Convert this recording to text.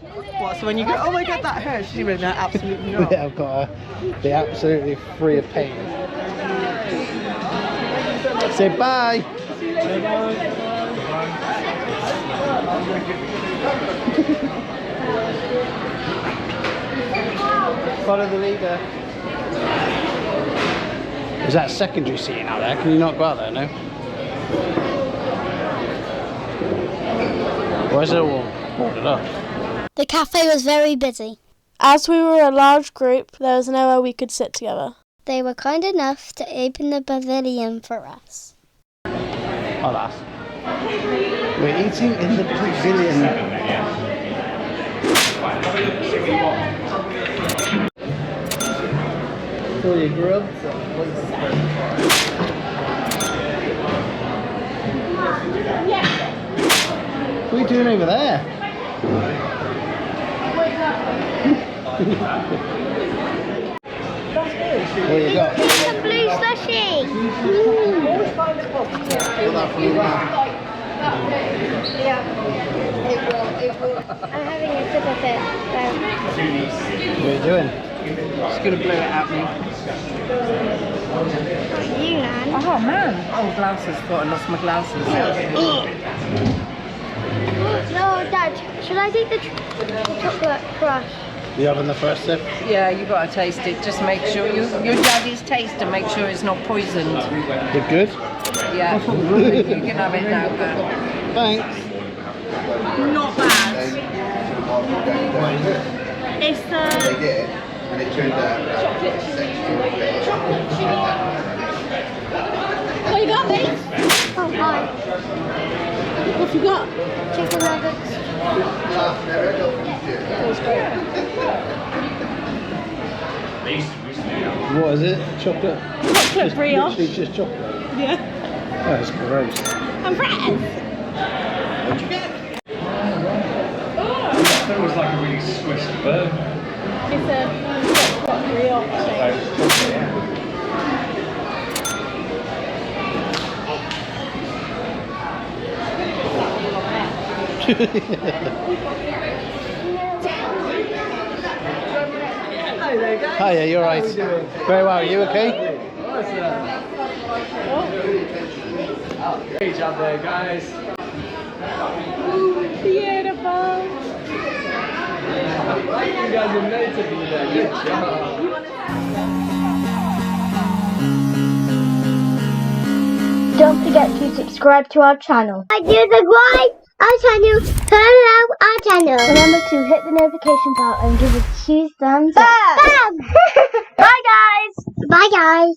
What, so when you go, oh my god, that hurts, you really know, absolutely not. Yeah, I've got to be absolutely free of pain. Say bye. Follow the leader. Is that secondary seating out there? Can you not go out there, no? Why is it all boarded up? The cafe was very busy. As we were a large group, there was nowhere we could sit together. They were kind enough to open the pavilion for us. Oh, that's. We're eating in the pavilion. For your grub. What are you doing over there? What you got? Some blue slushy. I'm having a sip of it. What are you doing? She's going to blow it at me. You, Nan. Oh man, oh glasses, thought I lost my glasses. No, Dad, should I take the chocolate crush? You having the first sip? Yeah, you got to taste it, just make sure, your daddy's taste and make sure it's not poisoned. You're good? Yeah, you can have it now, but Thanks. Not bad. It's the And it turned out chocolate chili. What you got, mate? Oh, hi. What you got? Chicken nuggets. What is it? Chocolate? Chocolate brioche. Literally just chocolate. Yeah. Oh, that's gross. And bread. What'd you get? That was like a really squished burger. It's a chocolate brioche thing. hi there guys. Hiya, you're right. Very well, are you okay? Great job there, guys. Beautiful. You guys are meant to be there. Good job. Don't forget to subscribe to our channel. Subscribe our channel. Turn on our channel. Remember to hit the notification bell and give us 2 thumbs up. Bam! Bye guys. Bye guys.